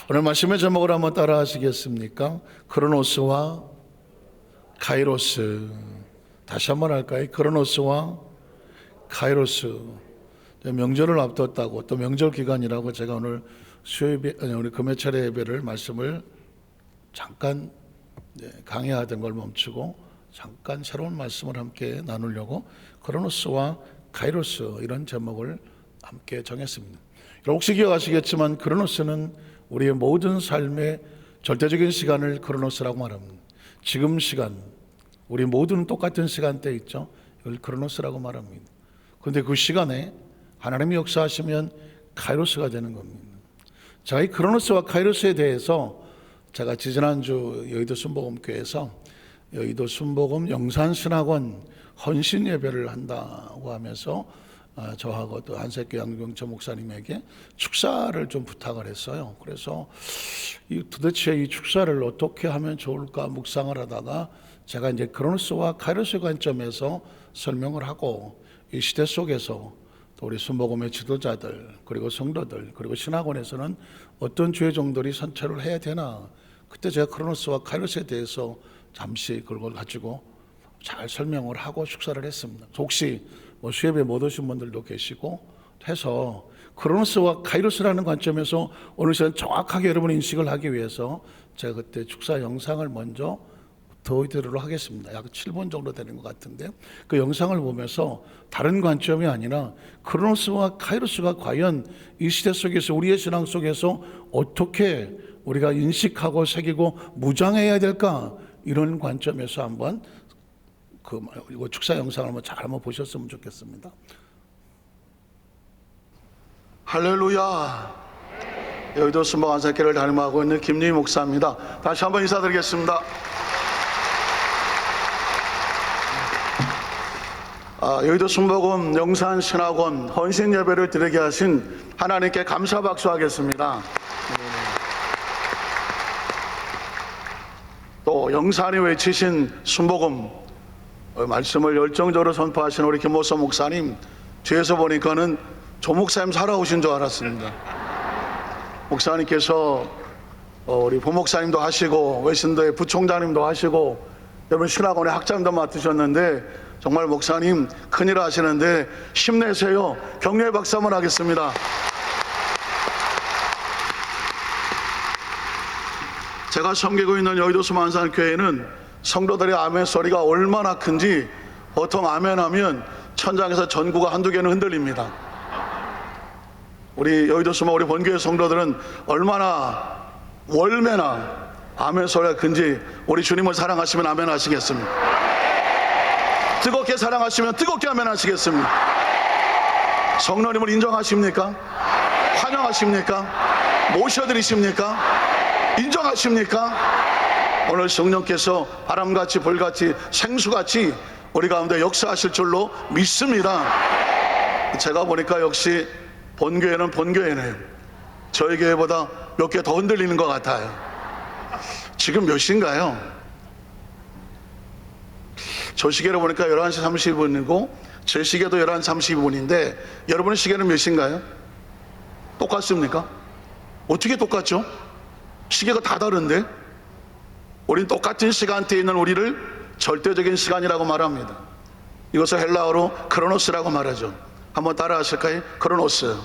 오늘 말씀의 제목을 한번 따라 하시겠습니까? 크로노스와 카이로스. 다시 한번 할까요? 크로노스와 카이로스. 명절을 앞뒀다고, 또 명절 기간이라고 제가 오늘 우리 금요철의 예배를 말씀을 잠깐 강의하던 걸 멈추고 잠깐 새로운 말씀을 함께 나누려고 크로노스와 카이로스 이런 제목을 함께 정했습니다. 혹시 기억하시겠지만 크로노스는 우리의 모든 삶의 절대적인 시간을 크로노스라고 말합니다. 지금 시간, 우리 모두는 똑같은 시간대 있죠. 이걸 크로노스라고 말합니다. 그런데 그 시간에 하나님이 역사하시면 카이로스가 되는 겁니다. 자, 이 크로노스와 카이로스에 대해서 제가 지난주 여의도 순복음교회에서 여의도 순복음 영산신학원 헌신 예배를 한다고 하면서 저하고 또 한석규 양경철 목사님에게 축사를 좀 부탁을 했어요. 그래서 도대체 이 축사를 어떻게 하면 좋을까 묵상을 하다가 제가 이제 크로노스와 카이로스 관점에서 설명을 하고 이 시대 속에서 또 우리 순복음의 지도자들 그리고 성도들 그리고 신학원에서는 어떤 주의 종들이 선처를 해야 되나, 그때 제가 크로노스와 카이로스에 대해서 잠시 그걸 가지고 잘 설명을 하고 축사를 했습니다. 혹시 수협에 못 오신 분들도 계시고 해서 크로노스와 카이로스라는 관점에서 오늘 시간 정확하게 여러분 인식을 하기 위해서 제가 그때 축사 영상을 먼저 보여드리도록 하겠습니다. 약 7분 정도 되는 것 같은데 그 영상을 보면서 다른 관점이 아니라 크로노스와 카이로스가 과연 이 시대 속에서 우리의 신앙 속에서 어떻게 우리가 인식하고 새기고 무장해야 될까, 이런 관점에서 한번 이거 축사 영상을 한번 보셨으면 좋겠습니다. 할렐루야. 여의도 순복 안산교회를 담임하고 있는 김유희 목사입니다. 다시 한번 인사드리겠습니다. 여의도 순복음 영산신학원 헌신 예배를 드리게 하신 하나님께 감사 박수하겠습니다. 또 영산이 외치신 순복음 말씀을 열정적으로 선포하신 우리 김모서 목사님, 뒤에서 보니까는 조 목사님 살아오신 줄 알았습니다. 목사님께서 우리 부목사님도 하시고 외신도의 부총장님도 하시고 여러분 신학원의 학장도 맡으셨는데 정말 목사님 큰일 하시는데 힘내세요. 격려의 박수 한번 하겠습니다. 제가 섬기고 있는 여의도 수만산교회는 성도들의 아멘 소리가 얼마나 큰지 보통 아멘 하면 천장에서 전구가 한두 개는 흔들립니다. 우리 여의도 수만 우리 본교회 성도들은 얼마나 월매나 아멘 소리가 큰지 우리 주님을 사랑하시면 아멘 하시겠습니다. 뜨겁게 사랑하시면 뜨겁게 아멘 하시겠습니다. 성령님을 인정하십니까? 환영하십니까? 모셔드리십니까? 인정하십니까? 오늘 성령께서 바람같이 불같이 생수같이 우리 가운데 역사하실 줄로 믿습니다. 제가 보니까 역시 본교회는 본교회네요. 저희 교회보다 몇 개 더 흔들리는 것 같아요. 지금 몇 시인가요? 저 시계로 보니까 11시 30분이고 제 시계도 11시 30분인데 여러분의 시계는 몇 시인가요? 똑같습니까? 어떻게 똑같죠? 시계가 다 다른데 우린 똑같은 시간대에 있는 우리를 절대적인 시간이라고 말합니다. 이것을 헬라어로 크로노스라고 말하죠. 한번 따라 하실까요? 크로노스.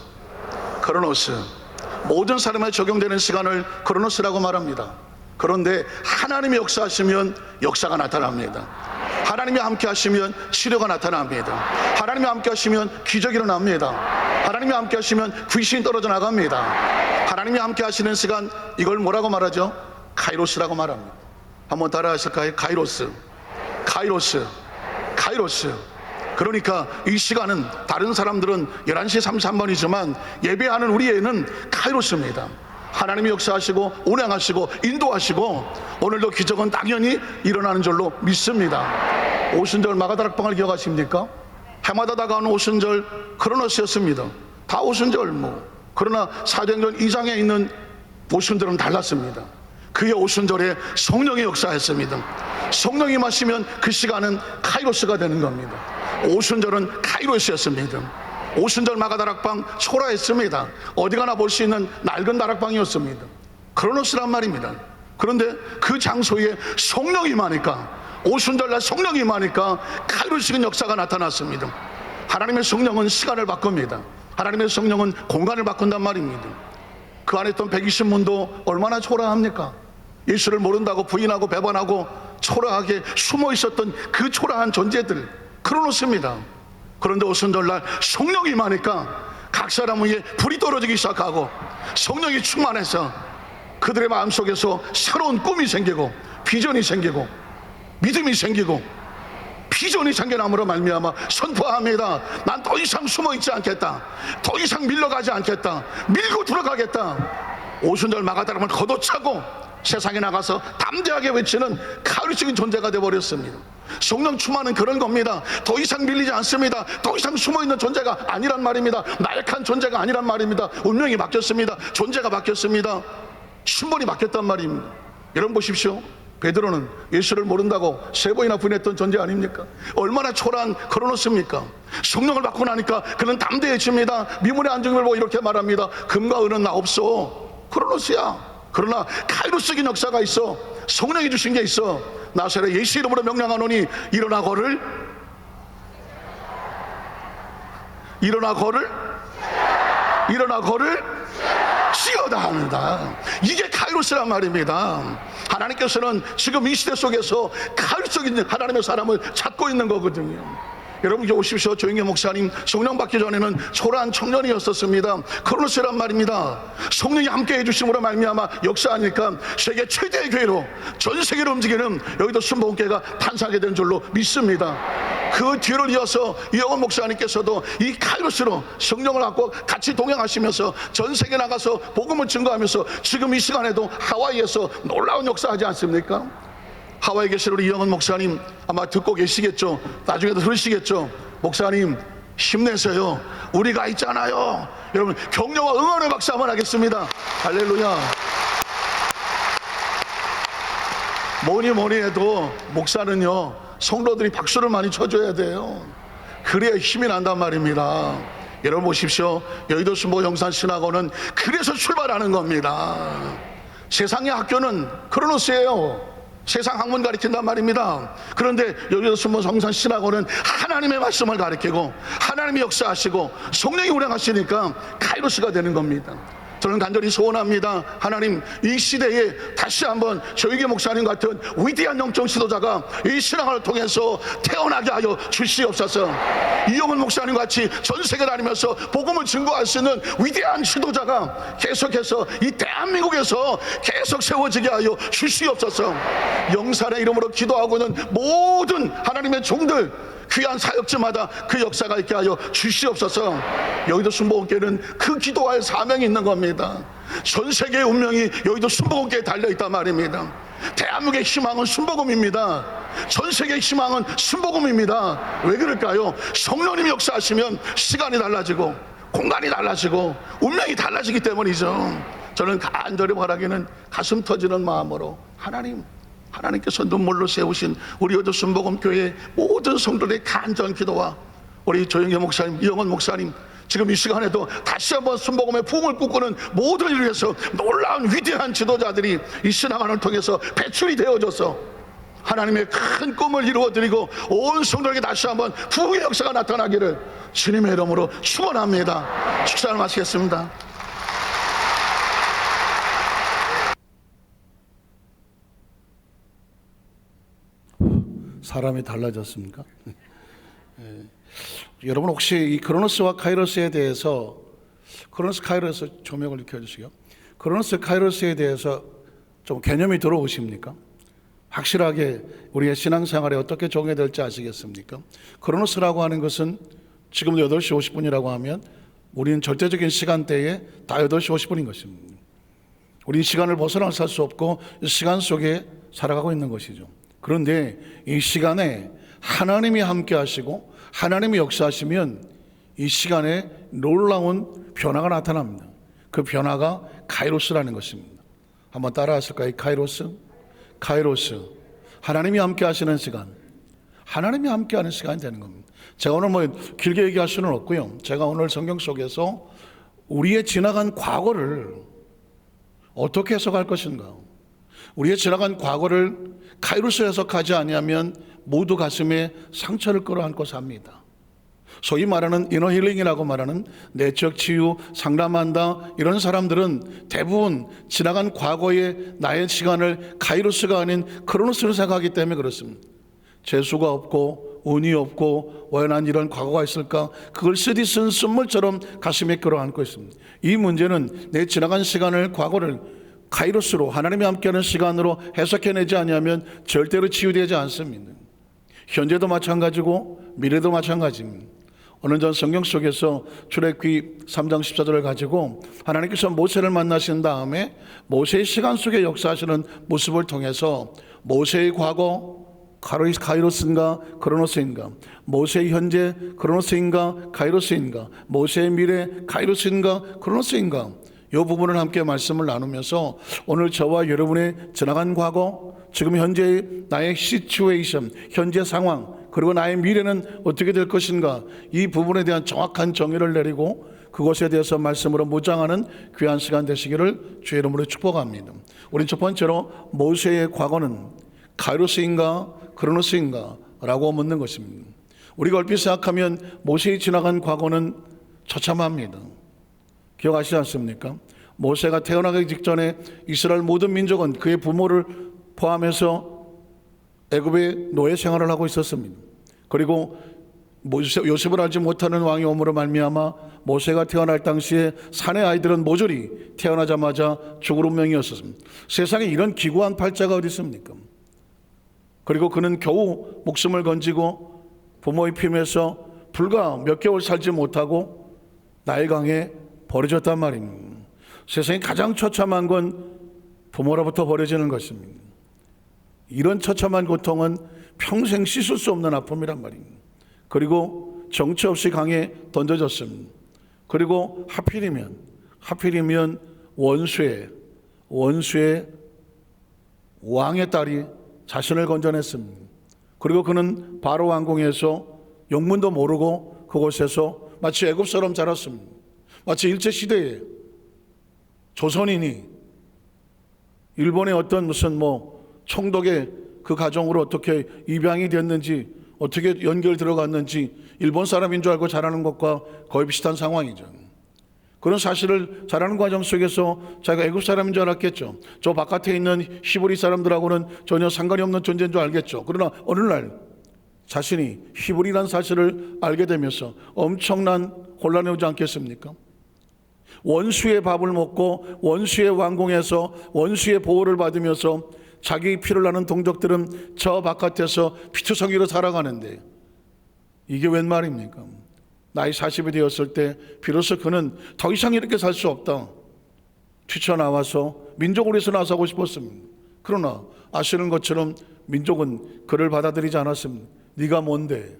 크로노스. 모든 사람에 적용되는 시간을 크로노스라고 말합니다. 그런데 하나님이 역사하시면 역사가 나타납니다. 하나님이 함께 하시면 치료가 나타납니다. 하나님이 함께 하시면 기적이 일어납니다. 하나님이 함께 하시면 귀신이 떨어져 나갑니다. 하나님이 함께 하시는 시간, 이걸 뭐라고 말하죠? 카이로스라고 말합니다. 한번 따라 하실까요? 카이로스. 카이로스. 카이로스. 그러니까 이 시간은 다른 사람들은 11시 33분이지만 예배하는 우리에는 카이로스입니다. 하나님이 역사하시고 운행하시고 인도하시고 오늘도 기적은 당연히 일어나는 줄로 믿습니다. 오순절 마가다락방을 기억하십니까? 해마다 다가오는 오순절 크로노스였습니다. 다 오순절 그러나 사도행전 2장에 있는 오순절은 달랐습니다. 그의 오순절에 성령이 역사했습니다. 성령이 마시면 그 시간은 카이로스가 되는 겁니다. 오순절은 카이로스였습니다. 오순절 마가다락방 초라했습니다. 어디 가나 볼 수 있는 낡은 다락방이었습니다. 크로노스란 말입니다. 그런데 그 장소에 성령이 임하니까, 오순절날 성령이 임하니까 카이로스적인 역사가 나타났습니다. 하나님의 성령은 시간을 바꿉니다. 하나님의 성령은 공간을 바꾼단 말입니다. 그 안에 있던 120문도 얼마나 초라합니까? 예수를 모른다고 부인하고 배반하고 초라하게 숨어 있었던 그 초라한 존재들, 크로노스입니다. 그런데 오순절날 성령이 임하니까 각 사람 위에 불이 떨어지기 시작하고 성령이 충만해서 그들의 마음속에서 새로운 꿈이 생기고 비전이 생기고 믿음이 생기고 비전이 생겨남으로 말미암아 선포합니다. 난 더 이상 숨어있지 않겠다. 더 이상 밀려가지 않겠다. 밀고 들어가겠다. 오순절 마가다락을 걷어차고 세상에 나가서 담대하게 외치는 카리스적인 존재가 되어버렸습니다. 성령 충만은 그런 겁니다. 더 이상 밀리지 않습니다. 더 이상 숨어있는 존재가 아니란 말입니다. 나약한 존재가 아니란 말입니다. 운명이 바뀌었습니다. 존재가 바뀌었습니다. 신분이 바뀌었단 말입니다. 여러분 보십시오. 베드로는 예수를 모른다고 3번이나 부인했던 존재 아닙니까? 얼마나 초라한 크로노스입니까? 성령을 받고 나니까 그는 담대해집니다. 미문의 안정을 보고 이렇게 말합니다. 금과 은은 나 없어. 크로노스야. 그러나 카이로스적인 역사가 있어. 성령이 주신 게 있어. 나사렛 예수 이름으로 명령하노니 일어나 걸을 지어다 한다. 이게 카이로스란 말입니다. 하나님께서는 지금 이 시대 속에서 카이로스적인 하나님의 사람을 찾고 있는 거거든요. 여러분 이제 오십시오. 조영계 목사님 성령 받기 전에는 초라한 청년이었었습니다. 크로노스란 말입니다. 성령이 함께 해주심으로 말미암아 역사하니까 세계 최대의 교회로 전 세계로 움직이는 여의도 순복음교회가 탄생하게 된 줄로 믿습니다. 그 뒤를 이어서 이영원 목사님께서도 이 카이로스로 성령을 갖고 같이 동행하시면서 전 세계 나가서 복음을 증거하면서 지금 이 시간에도 하와이에서 놀라운 역사하지 않습니까? 하와이 계신 우리 이영원 목사님 아마 듣고 계시겠죠. 나중에도 들으시겠죠. 목사님 힘내세요. 우리가 있잖아요. 여러분 격려와 응원의 박수 한번 하겠습니다. 할렐루야. 뭐니 해도 목사는요 성도들이 박수를 많이 쳐줘야 돼요. 그래야 힘이 난단 말입니다. 여러분 보십시오. 여의도 순복 영산 신학원은 그래서 출발하는 겁니다. 세상의 학교는 크로노스예요. 세상 학문 가르친단 말입니다. 그런데 여기서 순복 영산 신학원은 하나님의 말씀을 가르치고 하나님이 역사하시고 성령이 운행하시니까 카이로스가 되는 겁니다. 저는 간절히 소원합니다. 하나님 이 시대에 다시 한번 조영계 목사님 같은 위대한 영적 지도자가 이 신앙을 통해서 태어나게 하여 주시옵소서. 이영원 목사님 같이 전 세계 다니면서 복음을 증거할 수 있는 위대한 지도자가 계속해서 이 대한민국에서 계속 세워지게 하여 주시옵소서. 영산의 이름으로 기도하고 있는 모든 하나님의 종들 귀한 사역지마다 그 역사가 있게 하여 주시옵소서. 여의도 순복음교회는 그 기도할 사명이 있는 겁니다. 전 세계의 운명이 여의도 순복음교회에 달려있단 말입니다. 대한민국의 희망은 순복음입니다. 전 세계의 희망은 순복음입니다. 왜 그럴까요? 성령님이 역사하시면 시간이 달라지고 공간이 달라지고 운명이 달라지기 때문이죠. 저는 간절히 바라기는 가슴 터지는 마음으로 하나님께서 눈물로 세우신 우리 여의도 순복음교회 모든 성도들의 간절한 기도와 우리 조영계 목사님, 이영원 목사님 지금 이 시간에도 다시 한번 순복음의 부흥을 꿈꾸는 모든 일을 위해서 놀라운 위대한 지도자들이 이 신앙을 통해서 배출이 되어져서 하나님의 큰 꿈을 이루어드리고 온 성도에게 다시 한번 부흥의 역사가 나타나기를 주님의 이름으로 축원합니다. 축사를 마치겠습니다. 사람이 달라졌습니까? 여러분 혹시 이 크로노스와 카이로스에 대해서 크로노스 카이로스 조명을 켜주시고요. 크로노스 카이로스에 대해서 좀 개념이 들어오십니까? 확실하게 우리의 신앙생활에 어떻게 적용해야 될지 아시겠습니까? 크로노스라고 하는 것은 지금도 8시 50분이라고 하면 우리는 절대적인 시간대에 다 8시 50분인 것입니다. 우리는 시간을 벗어나 살 수 없고 시간 속에 살아가고 있는 것이죠. 그런데 이 시간에 하나님이 함께 하시고 하나님이 역사하시면 이 시간에 놀라운 변화가 나타납니다. 그 변화가 카이로스라는 것입니다. 한번 따라 하실까요? 카이로스. 하나님이 함께 하시는 시간, 하나님이 함께 하는 시간이 되는 겁니다. 제가 오늘 길게 얘기할 수는 없고요. 제가 오늘 성경 속에서 우리의 지나간 과거를 어떻게 해석할 것인가? 우리의 지나간 과거를 카이로스 해석하지 아니하면 모두 가슴에 상처를 끌어안고 삽니다. 소위 말하는 이너 힐링이라고 말하는 내적 치유, 상담한다 이런 사람들은 대부분 지나간 과거의 나의 시간을 카이로스가 아닌 크로노스로 생각하기 때문에 그렇습니다. 재수가 없고 운이 없고 왜 난 이런 과거가 있을까? 그걸 쓰디 쓴 쓴물처럼 가슴에 끌어안고 있습니다. 이 문제는 내 지나간 시간을, 과거를 카이로스로, 하나님이 함께하는 시간으로 해석해내지 않으면 절대로 치유되지 않습니다. 현재도 마찬가지고 미래도 마찬가지입니다. 어느 전 성경 속에서 출애굽기 3장 14절을 가지고 하나님께서 모세를 만나신 다음에 모세의 시간 속에 역사하시는 모습을 통해서 모세의 과거 카이로스인가 크로노스인가, 모세의 현재 크로노스인가 카이로스인가, 모세의 미래 카이로스인가 크로노스인가, 이 부분을 함께 말씀을 나누면서 오늘 저와 여러분의 지나간 과거, 지금 현재의 나의 시츄에이션, 현재 상황, 그리고 나의 미래는 어떻게 될 것인가, 이 부분에 대한 정확한 정의를 내리고 그것에 대해서 말씀으로 무장하는 귀한 시간 되시기를 주의 이름으로 축복합니다. 우린 첫 번째로 모세의 과거는 카이로스인가 크로노스인가 라고 묻는 것입니다. 우리가 얼핏 생각하면 모세의 지나간 과거는 처참합니다. 기억하시지 않습니까? 모세가 태어나기 직전에 이스라엘 모든 민족은 그의 부모를 포함해서 애굽의 노예 생활을 하고 있었습니다. 그리고 요셉을 알지 못하는 왕이 오므로 말미암아 모세가 태어날 당시에 산의 아이들은 모조리 태어나자마자 죽을 운명이었습니다. 세상에 이런 기구한 팔자가 어디 있습니까? 그리고 그는 겨우 목숨을 건지고 부모의 품에서 불과 몇 개월 살지 못하고 나일강에 버려졌단 말입니다. 세상에 가장 처참한 건 부모로부터 버려지는 것입니다. 이런 처참한 고통은 평생 씻을 수 없는 아픔이란 말입니다. 그리고 정처 없이 강에 던져졌습니다. 그리고 하필이면 원수의 왕의 딸이 자신을 건져냈습니다. 그리고 그는 바로 왕궁에서 영문도 모르고 그곳에서 마치 애굽처럼 자랐습니다. 마치 일제시대에 조선인이 일본의 어떤 무슨 총독의 그 가정으로 어떻게 입양이 됐는지, 어떻게 연결 들어갔는지 일본 사람인 줄 알고 자라는 것과 거의 비슷한 상황이죠. 그런 사실을 자라는 과정 속에서 자기가 애굽 사람인 줄 알았겠죠. 저 바깥에 있는 히브리 사람들하고는 전혀 상관이 없는 존재인 줄 알겠죠. 그러나 어느 날 자신이 히브리라는 사실을 알게 되면서 엄청난 혼란이 오지 않겠습니까? 원수의 밥을 먹고 원수의 왕궁에서 원수의 보호를 받으면서 자기 피를 나는 동족들은 저 바깥에서 피투성이로 살아가는데 이게 웬 말입니까? 나이 40이 되었을 때 비로소 그는 더 이상 이렇게 살 수 없다 튀쳐나와서 민족을 위해서 나서고 싶었습니다. 그러나 아시는 것처럼 민족은 그를 받아들이지 않았습니다. 네가 뭔데?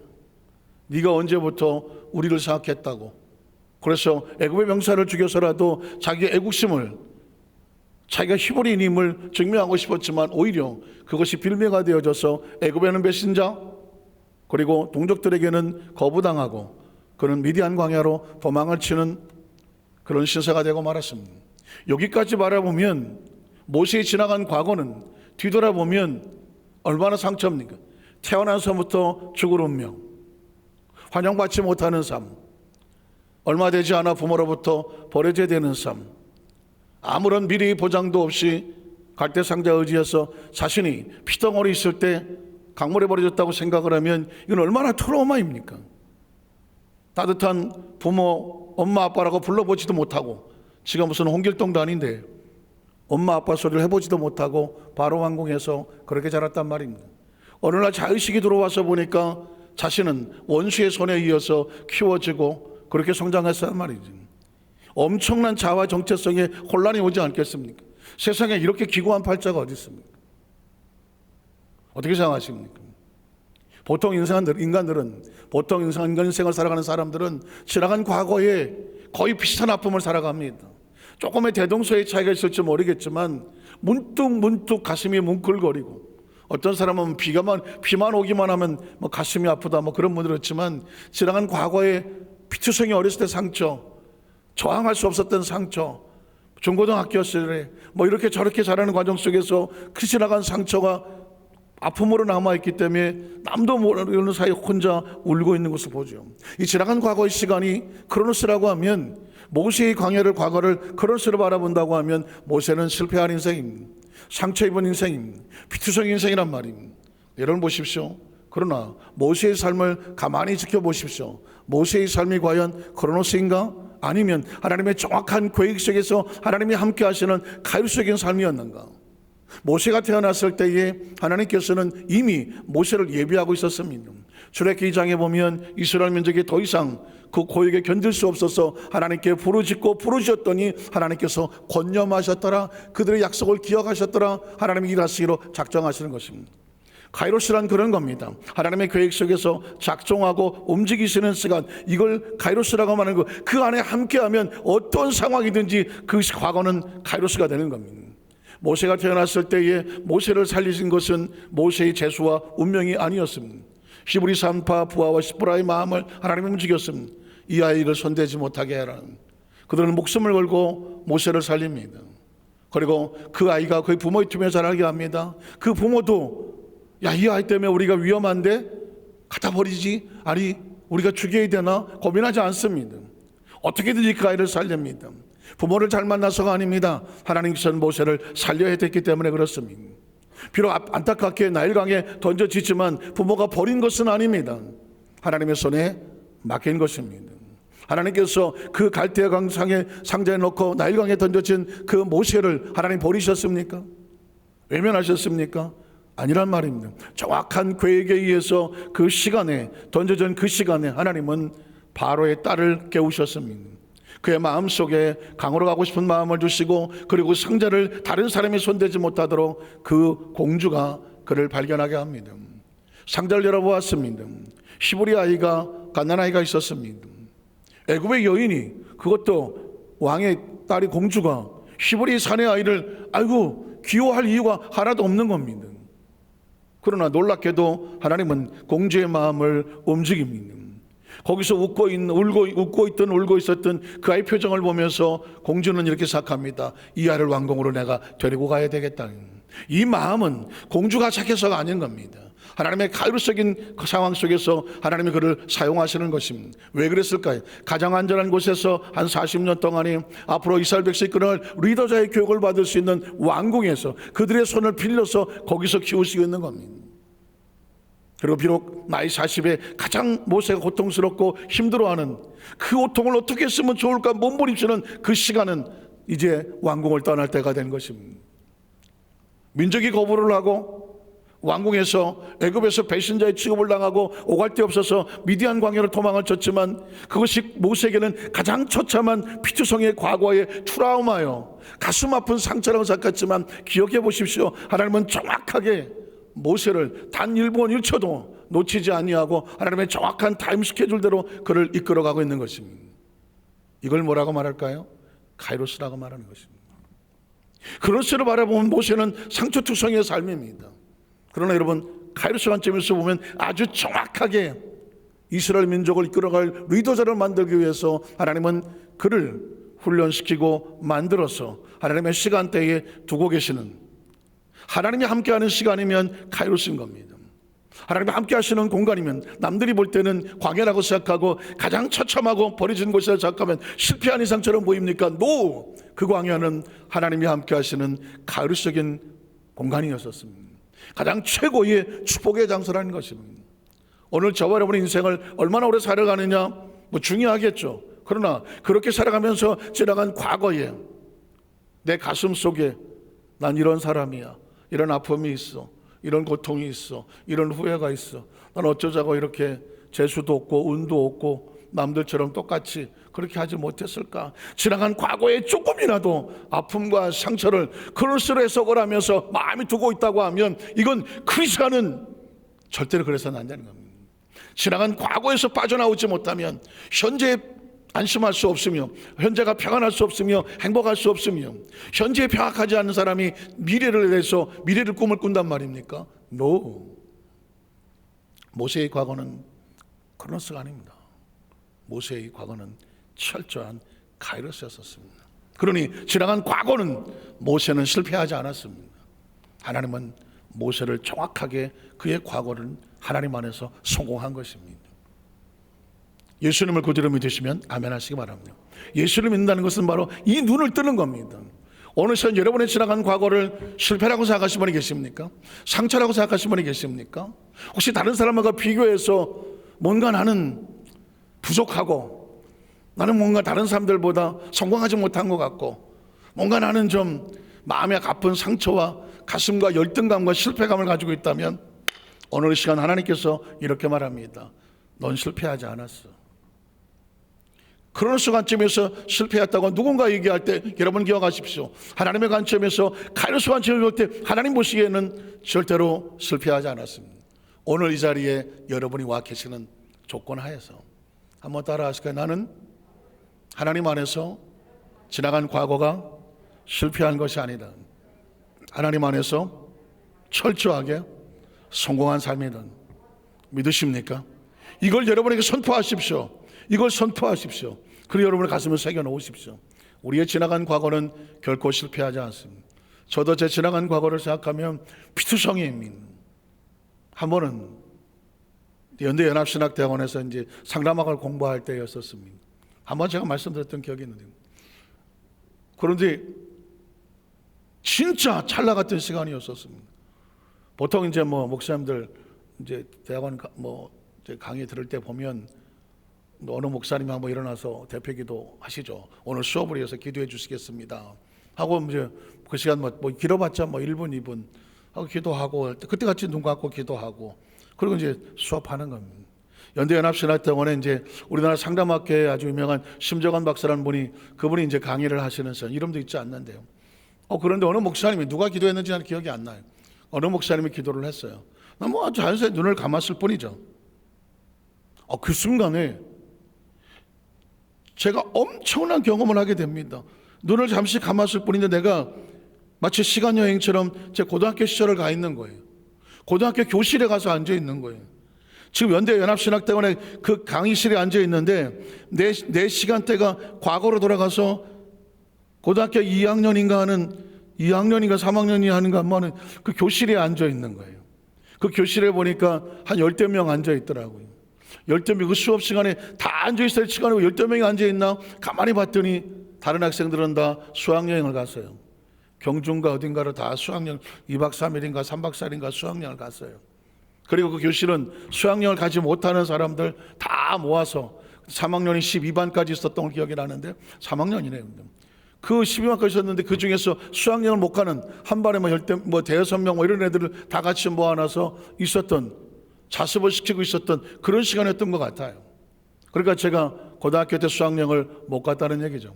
네가 언제부터 우리를 생각했다고? 그래서 애굽의 명사를 죽여서라도 자기의 애국심을, 자기가 히브리인임을 증명하고 싶었지만 오히려 그것이 빌미가 되어져서 애굽에는 배신자, 그리고 동족들에게는 거부당하고 그는 미디안 광야로 도망을 치는 그런 신세가 되고 말았습니다. 여기까지 바라보면 모세의 지나간 과거는 뒤돌아보면 얼마나 상처입니까? 태어나서부터 죽을 운명, 환영받지 못하는 삶, 얼마 되지 않아 부모로부터 버려져야 되는 삶, 아무런 미래의 보장도 없이 갈대상자 의지해서 자신이 피덩어리 있을 때 강물에 버려졌다고 생각을 하면 이건 얼마나 트라우마입니까? 따뜻한 부모, 엄마, 아빠라고 불러보지도 못하고, 지가 무슨 홍길동도 아닌데 엄마, 아빠 소리를 해보지도 못하고 바로 왕궁에서 그렇게 자랐단 말입니다. 어느 날 자의식이 들어와서 보니까 자신은 원수의 손에 이어서 키워지고 그렇게 성장했단 말이지. 엄청난 자아 정체성에 혼란이 오지 않겠습니까? 세상에 이렇게 기구한 팔자가 어디 있습니까? 어떻게 생각하십니까? 보통 인간들은, 보통 인간생을 살아가는 사람들은 지나간 과거에 거의 비슷한 아픔을 살아갑니다. 조금의 대동소이의 차이가 있을지 모르겠지만 문득 가슴이 뭉클거리고, 어떤 사람은 비만 오기만 하면 가슴이 아프다 그런 분들 있지만, 지나간 과거에 피투성이 어렸을 때 상처, 저항할 수 없었던 상처, 중고등학교 시절에 뭐 이렇게 저렇게 자라는 과정 속에서 그 지나간 상처가 아픔으로 남아있기 때문에 남도 모르는 사이 혼자 울고 있는 것을 보죠. 이 지나간 과거의 시간이 크로노스라고 하면, 모세의 광야를 과거를 크로노스로 바라본다고 하면 모세는 실패한 인생입니다. 상처 입은 인생입니다. 피투성 인생이란 말입니다. 여러분 보십시오. 그러나 모세의 삶을 가만히 지켜보십시오. 모세의 삶이 과연 크로노스인가? 아니면 하나님의 정확한 계획 속에서 하나님이 함께 하시는 카이로스적인 삶이었는가? 모세가 태어났을 때에 하나님께서는 이미 모세를 예비하고 있었습니다. 출애굽기 2장에 보면 이스라엘 민족이 더 이상 그 고역에 견딜 수 없어서 하나님께 부르짖고 부르짖었더니 하나님께서 권념하셨더라. 그들의 약속을 기억하셨더라. 하나님이 일하시기로 작정하시는 것입니다. 카이로스란 그런 겁니다. 하나님의 계획 속에서 작정하고 움직이시는 시간, 이걸 카이로스라고 말하는 거. 그 안에 함께하면 어떤 상황이든지 그 과거는 카이로스가 되는 겁니다. 모세가 태어났을 때에 모세를 살리신 것은 모세의 재수와 운명이 아니었습니다. 히브리 산파 부하와 시브라의 마음을 하나님이 움직였습니다. 이 아이를 손대지 못하게 해라. 그들은 목숨을 걸고 모세를 살립니다. 그리고 그 아이가 그의 부모의 틈에 자라게 합니다. 그 부모도 야, 이 아이 때문에 우리가 위험한데 갖다 버리지? 아니, 우리가 죽여야 되나? 고민하지 않습니다. 어떻게든지 그 아이를 살립니다. 부모를 잘 만나서가 아닙니다. 하나님께서는 모세를 살려야 됐기 때문에 그렇습니다. 비록 안타깝게 나일강에 던져지지만 부모가 버린 것은 아닙니다. 하나님의 손에 맡긴 것입니다. 하나님께서 그 갈대아 강상에 상자에 넣고 나일강에 던져진 그 모세를 하나님 버리셨습니까? 외면하셨습니까? 아니란 말입니다. 정확한 계획에 의해서 그 시간에 던져진 그 시간에 하나님은 바로의 딸을 깨우셨습니다. 그의 마음속에 강으로 가고 싶은 마음을 주시고, 그리고 상자를 다른 사람이 손대지 못하도록 그 공주가 그를 발견하게 합니다. 상자를 열어보았습니다. 히브리 아이가, 갓난 아이가 있었습니다. 애굽의 여인이, 그것도 왕의 딸이 공주가 히브리 사내 아이를 아이고 귀여워할 이유가 하나도 없는 겁니다. 그러나 놀랍게도 하나님은 공주의 마음을 움직입니다. 거기서 웃고 있었던 그 아이 표정을 보면서 공주는 이렇게 생각합니다. 이 아이를 왕궁으로 내가 데리고 가야 되겠다. 이 마음은 공주가 착해서가 아닌 겁니다. 하나님의 카이로스적인 상황 속에서 하나님이 그를 사용하시는 것입니다. 왜 그랬을까요? 가장 안전한 곳에서 한 40년 동안이 앞으로 이스라엘 백성이 끊을 리더자의 교육을 받을 수 있는 왕궁에서 그들의 손을 빌려서 거기서 키우시고 있는 겁니다. 그리고 비록 나이 40에 가장 모세가 고통스럽고 힘들어하는 그 고통을 어떻게 했으면 좋을까 몸부림치는 그 시간은 이제 왕궁을 떠날 때가 된 것입니다. 민족이 거부를 하고 왕궁에서 애굽에서 배신자의 취급을 당하고 오갈 데 없어서 미디안 광야로 도망을 쳤지만 그것이 모세에게는 가장 처참한 피투성이의 과거의 트라우마요, 가슴 아픈 상처라고 생각했지만 기억해 보십시오. 하나님은 정확하게 모세를 단 1분 1초도 놓치지 아니하고 하나님의 정확한 타임 스케줄대로 그를 이끌어가고 있는 것입니다. 이걸 뭐라고 말할까요? 카이로스라고 말하는 것입니다. 크로스로 바라보면 모세는 상처투성이의 삶입니다. 그러나 여러분, 카이로스 관점에서 보면 아주 정확하게 이스라엘 민족을 이끌어갈 리더자를 만들기 위해서 하나님은 그를 훈련시키고 만들어서 하나님의 시간대에 두고 계시는, 하나님이 함께하는 시간이면 카이로스인 겁니다. 하나님이 함께 하시는 공간이면 남들이 볼 때는 광야라고 생각하고 가장 처참하고 버려진 곳이라고 생각하면 실패한 이상처럼 보입니까? 노! 그 광야는 하나님이 함께 하시는 카이로스적인 공간이었었습니다. 가장 최고의 축복의 장소라는 것입니다. 오늘 저와 여러분의 인생을 얼마나 오래 살아가느냐 뭐 중요하겠죠. 그러나 그렇게 살아가면서 지나간 과거에 내 가슴 속에 난 이런 사람이야, 이런 아픔이 있어, 이런 고통이 있어, 이런 후회가 있어, 난 어쩌자고 이렇게 재수도 없고 운도 없고 남들처럼 똑같이 그렇게 하지 못했을까. 지나간 과거에 조금이라도 아픔과 상처를 크로스로 해석을 하면서 마음이 두고 있다고 하면 이건 크리스찬은 절대로 그래서는 안 되는 겁니다. 지나간 과거에서 빠져나오지 못하면 현재에 안심할 수 없으며, 현재가 평안할 수 없으며, 행복할 수 없으며, 현재에 평안하지 않는 사람이 미래를 위해서 미래를 꿈을 꾼단 말입니까? No. 모세의 과거는 크로노스가 아닙니다. 모세의 과거는 철저한 카이로스였었습니다. 그러니 지나간 과거는 모세는 실패하지 않았습니다. 하나님은 모세를 정확하게 그의 과거를 하나님 안에서 성공한 것입니다. 예수님을 그대로 믿으시면 아멘 하시기 바랍니다. 예수를 믿는다는 것은 바로 이 눈을 뜨는 겁니다. 어느 시간 여러분의 지나간 과거를 실패라고 생각하시는 분이 계십니까? 상처라고 생각하시는 분이 계십니까? 혹시 다른 사람과 비교해서 뭔가 나는 부족하고 나는 뭔가 다른 사람들보다 성공하지 못한 것 같고 뭔가 나는 좀 마음에 아픈 상처와 가슴과 열등감과 실패감을 가지고 있다면 오늘 시간 하나님께서 이렇게 말합니다. 넌 실패하지 않았어. 그런 관점에서 실패했다고 누군가 얘기할 때 여러분 기억하십시오. 하나님의 관점에서 카이로스 관점을 볼 때 하나님 보시기에는 절대로 실패하지 않았습니다. 오늘 이 자리에 여러분이 와 계시는 조건 하에서 한번 따라 하실까요? 나는 하나님 안에서 지나간 과거가 실패한 것이 아니다. 하나님 안에서 철저하게 성공한 삶이다. 믿으십니까? 이걸 여러분에게 선포하십시오. 이걸 선포하십시오. 그리고 여러분의 가슴에 새겨놓으십시오. 우리의 지나간 과거는 결코 실패하지 않습니다. 저도 제 지나간 과거를 생각하면 피투성이입니다. 한 번은 연대연합신학대학원에서 이제 상담학을 공부할 때였었습니다. 한번 제가 말씀드렸던 기억이 있는데, 그런데 진짜 찰나 같은 시간이었었습니다. 보통 이제 뭐 목사님들 이제 대학원 이제 강의 들을 때 보면 어느 목사님이 한번 일어나서 대표기도 하시죠. 오늘 수업을 위해서 기도해 주시겠습니다 하고 이제 그 시간 뭐 길어봤자 1분 2분 하고 기도하고 그때 같이 눈 감고 기도하고 그리고 이제 수업하는 겁니다. 연대연합신학대학원에 이제 우리나라 상담학계에 아주 유명한 심정환 박사라는 분이 그분이 이제 강의를 하시면서 이름도 있지 않는데요. 그런데 어느 목사님이 누가 기도했는지는 기억이 안 나요. 어느 목사님이 기도를 했어요. 뭐 아주 자연스레 눈을 감았을 뿐이죠. 그 순간에 제가 엄청난 경험을 하게 됩니다. 눈을 잠시 감았을 뿐인데 내가 마치 시간여행처럼 제 고등학교 시절을 가 있는 거예요. 고등학교 교실에 가서 앉아 있는 거예요. 지금 연대연합신학대학원에 그 강의실에 앉아 있는데 내 시간대가 과거로 돌아가서 고등학교 2학년인가 하는 2학년인가 3학년이 하는가 뭐 하는 그 교실에 앉아 있는 거예요. 그 교실에 보니까 한 10여 명 앉아 있더라고요. 10여 명 그 수업 시간에 다 앉아 있을 시간에 10여 명이 앉아 있나 가만히 봤더니 다른 학생들은 다 수학여행을 갔어요. 경중과 어딘가로 다 수학여행 2박 3일인가 3박 4일인가 수학여행을 갔어요. 그리고 그 교실은 수학여행을 가지 못하는 사람들 다 모아서 3학년이 12반까지 있었던 걸 기억이 나는데 3학년이네요. 그 12반까지 있었는데 그 중에서 수학여행을 못 가는 한 반에 대여섯 명 이런 애들을 다 같이 모아놔서 있었던 자습을 시키고 있었던 그런 시간이었던 것 같아요. 그러니까 제가 고등학교 때 수학여행을 못 갔다는 얘기죠.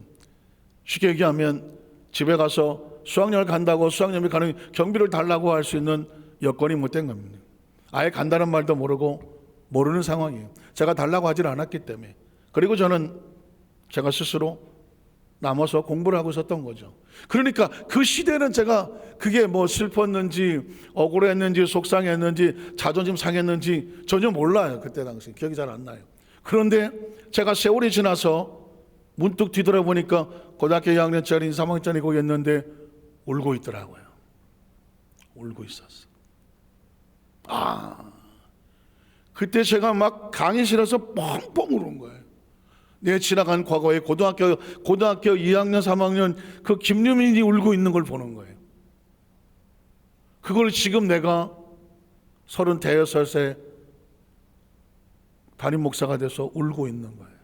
쉽게 얘기하면 집에 가서 수학여행을 간다고 수학여행을 가는 경비를 달라고 할 수 있는 여건이 못 된 겁니다. 아예 간다는 말도 모르는 상황이에요. 제가 달라고 하질 않았기 때문에. 그리고 저는 제가 스스로 남아서 공부를 하고 있었던 거죠. 그러니까 그 시대는 제가 그게 뭐 슬펐는지 억울했는지 속상했는지 자존심 상했는지 전혀 몰라요. 그때 당시 기억이 잘 안 나요. 그런데 제가 세월이 지나서 문득 뒤돌아보니까 고등학교 2학년짜리 3학년짜리 거기 있는데 울고 있더라고요. 울고 있었어. 그때 제가 막 강의실에서 뻥뻥 우는 거예요. 내 지나간 과거에 고등학교 2학년 3학년 그 김유민이 울고 있는 걸 보는 거예요. 그걸 지금 내가 36세 담임 목사가 돼서 울고 있는 거예요.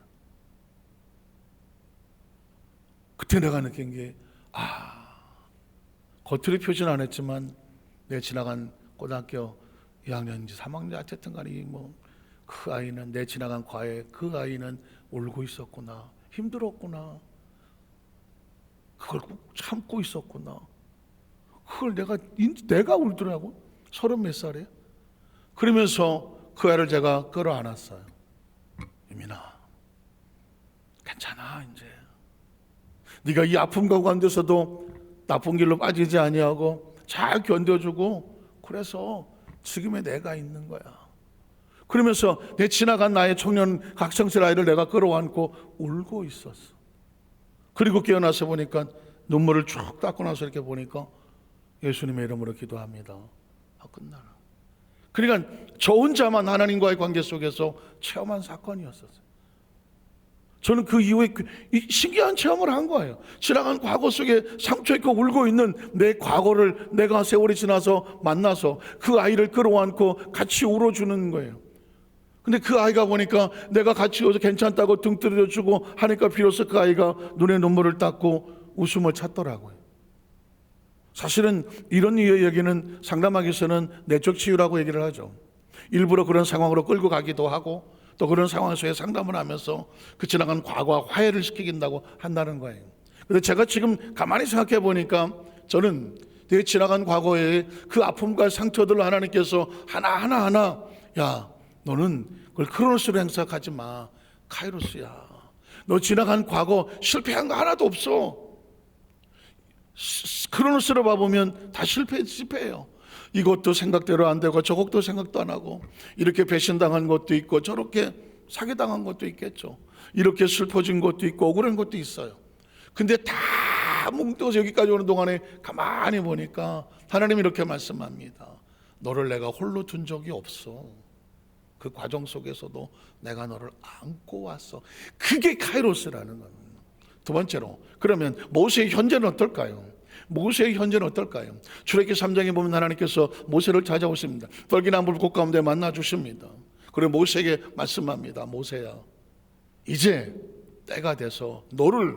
그때 내가 느낀 게 겉으로 표시는 안 했지만 내 지나간 고등학교 2학년인지 3학년 어쨌든 간에 그 아이는 내 지나간 과거에 그 아이는 울고 있었구나. 힘들었구나. 그걸 참고 있었구나. 그걸 내가 울더라고. 30몇 살에. 그러면서 그 애를 제가 끌어안았어요. 유민아, 괜찮아 이제. 네가 이 아픔 가운데서도 나쁜 길로 빠지지 아니하고 잘 견뎌주고 그래서 지금의 내가 있는 거야. 그러면서 내 지나간 나의 청년 학생들 아이를 내가 끌어안고 울고 있었어. 그리고 깨어나서 보니까 눈물을 쭉 닦고 나서 이렇게 보니까 예수님의 이름으로 기도합니다. 끝나라. 그러니까 저 혼자만 하나님과의 관계 속에서 체험한 사건이었었어요. 저는 그 이후에 신기한 체험을 한 거예요. 지나간 과거 속에 상처 있고 울고 있는 내 과거를 내가 세월이 지나서 만나서 그 아이를 끌어안고 같이 울어주는 거예요. 근데 그 아이가 보니까 내가 같이 오서 괜찮다고 등 두드려주고 하니까 비로소 그 아이가 눈에 눈물을 닦고 웃음을 찾더라고요. 사실은 이런 류의 얘기는 상담학에서는 내적 치유라고 얘기를 하죠. 일부러 그런 상황으로 끌고 가기도 하고 또 그런 상황 속에 상담을 하면서 그 지나간 과거와 화해를 시키긴다고 한다는 거예요. 근데 제가 지금 가만히 생각해 보니까 저는 내 지나간 과거의 그 아픔과 상처들을 하나님께서 하나하나 야 너는 그걸 크로노스로 행사하지 마. 카이로스야. 너 지나간 과거 실패한 거 하나도 없어. 크로노스로 봐보면 다 실패해요. 이것도 생각대로 안 되고 저것도 생각도 안 하고 이렇게 배신당한 것도 있고 저렇게 사기당한 것도 있겠죠. 이렇게 슬퍼진 것도 있고 억울한 것도 있어요. 근데 다 뭉뚱어서 여기까지 오는 동안에 가만히 보니까 하나님이 이렇게 말씀합니다. 너를 내가 홀로 둔 적이 없어. 그 과정 속에서도 내가 너를 안고 왔어. 그게 카이로스라는 겁니다. 두 번째로 그러면 모세의 현재는 어떨까요? 모세의 현재는 어떨까요? 출애굽기 3장에 보면 하나님께서 모세를 찾아오십니다. 떨기나무 불꽃 가운데 만나 주십니다. 그리고 모세에게 말씀합니다. 모세야, 이제 때가 돼서 너를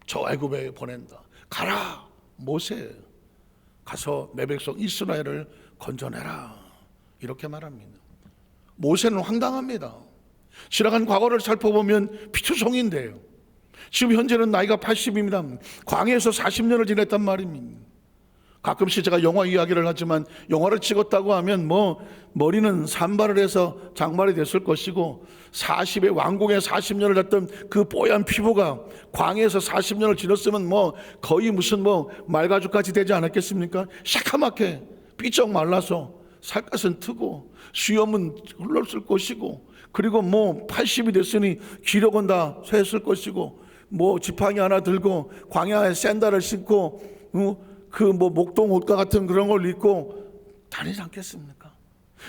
저 애굽에 보낸다. 가라, 모세. 가서 내 백성 이스라엘을 건져내라. 이렇게 말합니다. 모세는 황당합니다. 지나간 과거를 살펴보면 피투성인데요. 지금 현재는 나이가 80입니다. 광야에서 40년을 지냈단 말입니다. 가끔씩 제가 영화 이야기를 하지만 영화를 찍었다고 하면 머리는 산발을 해서 장발이 됐을 것이고 40의 왕궁에 40년을 했던 그 뽀얀 피부가 광야에서 40년을 지났으면 거의 무슨 말가죽같이 되지 않았겠습니까? 새카맣게 삐쩍 말라서 살갗은 트고 수염은 흘렀을 것이고 그리고 80이 됐으니 기력은 다 쇠했을 것이고 지팡이 하나 들고 광야에 샌들을 신고 목동 옷과 같은 그런 걸 입고 다니지 않겠습니까?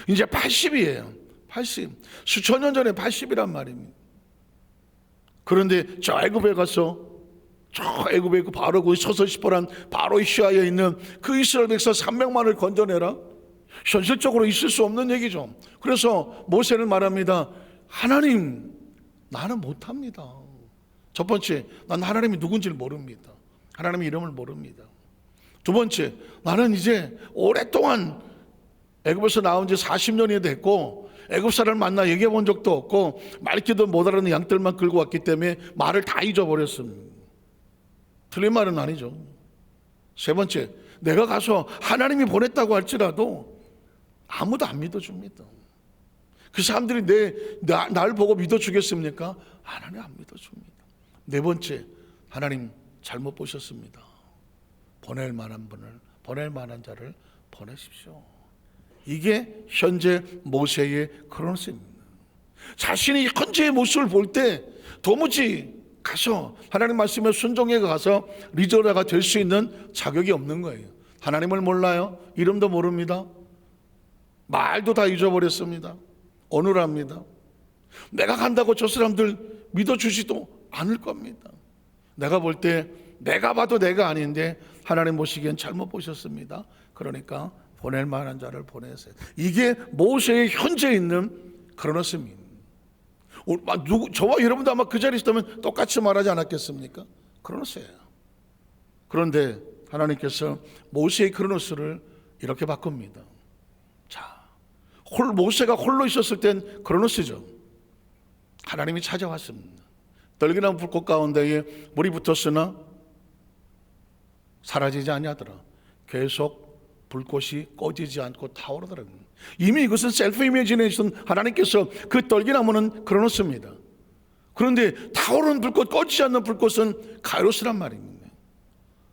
이제 80이에요. 80. 수천 년 전에 80이란 말입니다. 그런데 저 애굽에 가서 저 애굽에 그 바로 그 서서시퍼란 바로 시야에 있는 그 이스라엘 백성 300만을 건져내라. 현실적으로 있을 수 없는 얘기죠. 그래서 모세는 말합니다. 하나님, 나는 못합니다. 첫 번째, 난 하나님이 누군지를 모릅니다. 하나님의 이름을 모릅니다. 두 번째, 나는 이제 오랫동안 애굽에서 나온 지 40년이 됐고 애굽 사람을 만나 얘기해 본 적도 없고 말귀도 못 알아듣는 양들만 끌고 왔기 때문에 말을 다 잊어버렸습니다. 틀린 말은 아니죠. 세 번째, 내가 가서 하나님이 보냈다고 할지라도 아무도 안 믿어줍니다. 그 사람들이 날 보고 믿어주겠습니까? 하나님 안 믿어줍니다. 네 번째, 하나님 잘못 보셨습니다. 보낼 만한 분을, 보낼 만한 자를 보내십시오. 이게 현재 모세의 크로노스입니다. 자신이 현재의 모습을 볼 때 도무지 가서 하나님 말씀에 순종해 가서 리더가 될 수 있는 자격이 없는 거예요. 하나님을 몰라요. 이름도 모릅니다. 말도 다 잊어버렸습니다. 어눌합니다. 내가 간다고 저 사람들 믿어주지도 않을 겁니다. 내가 볼 때 내가 봐도 내가 아닌데 하나님 보시기엔 잘못 보셨습니다. 그러니까 보낼 만한 자를 보내세요. 이게 모세의 현재 있는 크로노스입니다. 저와 여러분도 아마 그 자리에 있다면 똑같이 말하지 않았겠습니까? 크로노스예요. 그런데 하나님께서 모세의 크로노스를 이렇게 바꿉니다. 자, 모세가 홀로 있었을 땐 크로노스죠. 하나님이 찾아왔습니다. 떨기나무 불꽃 가운데에 물이 붙었으나 사라지지 아니하더라. 계속 불꽃이 꺼지지 않고 타오르더라고요. 이미 이것은 셀프 이미지네이션 하나님께서 그 떨기나무는 크로노스입니다. 그런데 타오르는 불꽃, 꺼지지 않는 불꽃은 카이로스란 말입니다.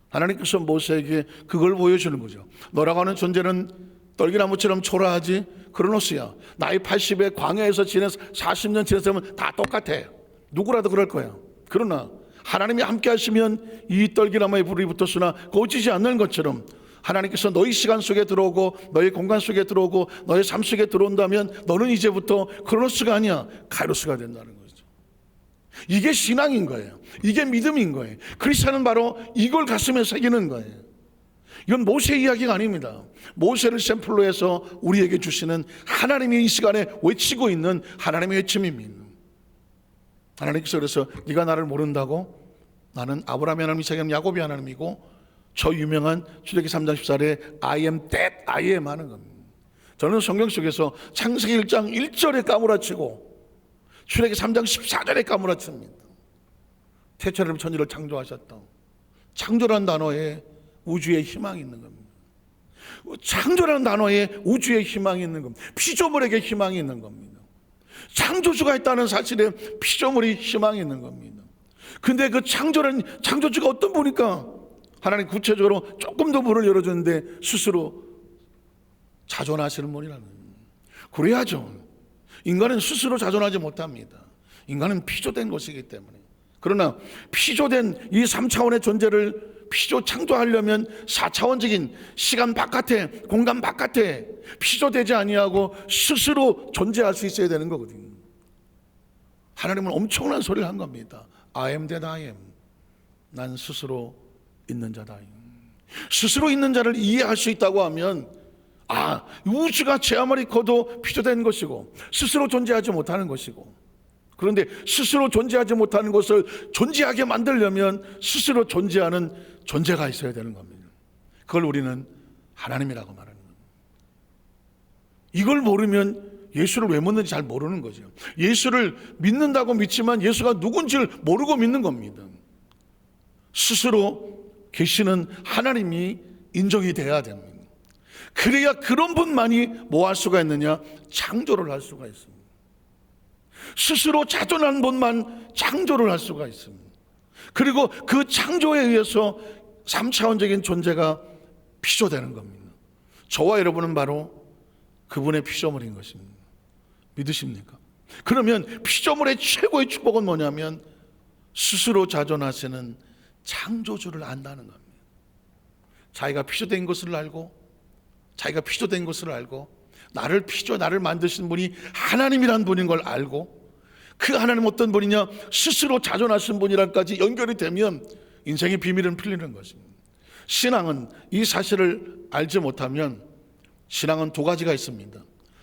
하나님께서 모세에게 그걸 보여주는 거죠. 너라고 하는 존재는 떨기나무처럼 초라하지 크로노스야. 나이 80에 광야에서 지내서 40년 지냈으면 다 똑같아. 누구라도 그럴 거야. 그러나 하나님이 함께 하시면 이 떨기나무에 불이 붙었으나 꺼지지 않는 것처럼 하나님께서 너희 시간 속에 들어오고 너희 공간 속에 들어오고 너희 삶 속에 들어온다면 너는 이제부터 크로노스가 아니야, 카이로스가 된다는 거죠. 이게 신앙인 거예요. 이게 믿음인 거예요. 크리스천은 바로 이걸 가슴에 새기는 거예요. 이건 모세 이야기가 아닙니다. 모세를 샘플로 해서 우리에게 주시는 하나님이 이 시간에 외치고 있는 하나님의 외침입니다. 하나님께서 그래서 네가 나를 모른다고? 나는 아브라함의 하나님, 이삭의 하나님, 야곱의 하나님이고 저 유명한 출애굽기 3장 14절에 I am that I am 하는 겁니다. 저는 성경 속에서 창세기 1장 1절에 까무라치고 출애굽기 3장 14절에 까무라칩니다. 태초에 천지를 창조하셨다. 창조라는 단어에 우주의 희망이 있는 겁니다. 창조라는 단어에 우주의 희망이 있는 겁니다. 피조물에게 희망이 있는 겁니다. 창조주가 있다는 사실에 피조물이 희망이 있는 겁니다. 근데 그 창조주가 어떤 분일까? 하나님 구체적으로 조금 더 문을 열어줬는데 스스로 자존하시는 분이라는 거예요. 그래야죠. 인간은 스스로 자존하지 못합니다. 인간은 피조된 것이기 때문에. 그러나 피조된 이 3차원의 존재를 창조하려면 4차원적인 시간 바깥에, 공간 바깥에 피조되지 아니하고 스스로 존재할 수 있어야 되는 거거든요. 하나님은 엄청난 소리를 한 겁니다. I am that I am. 난 스스로 있는 자다. 스스로 있는 자를 이해할 수 있다고 하면 우주가 제 아무리 커도 피조된 것이고 스스로 존재하지 못하는 것이고, 그런데 스스로 존재하지 못하는 것을 존재하게 만들려면 스스로 존재하는 존재가 있어야 되는 겁니다. 그걸 우리는 하나님이라고 말하는 겁니다. 이걸 모르면 예수를 왜 믿는지 잘 모르는 거죠. 예수를 믿는다고 믿지만 예수가 누군지를 모르고 믿는 겁니다. 스스로 계시는 하나님이 인정이 돼야 됩니다. 그래야 그런 분만이 뭐 할 수가 있느냐? 창조를 할 수가 있습니다. 스스로 자존한 분만 창조를 할 수가 있습니다. 그리고 그 창조에 의해서 3차원적인 존재가 피조되는 겁니다. 저와 여러분은 바로 그분의 피조물인 것입니다. 믿으십니까? 그러면 피조물의 최고의 축복은 뭐냐면 스스로 자존하시는 창조주를 안다는 겁니다. 자기가 피조된 것을 알고, 자기가 피조된 것을 알고, 나를 만드신 분이 하나님이라는 분인 걸 알고, 그 하나님 어떤 분이냐? 스스로 자존하신 분이랑까지 연결이 되면 인생의 비밀은 풀리는 것입니다. 신앙은 이 사실을 알지 못하면, 신앙은 두 가지가 있습니다.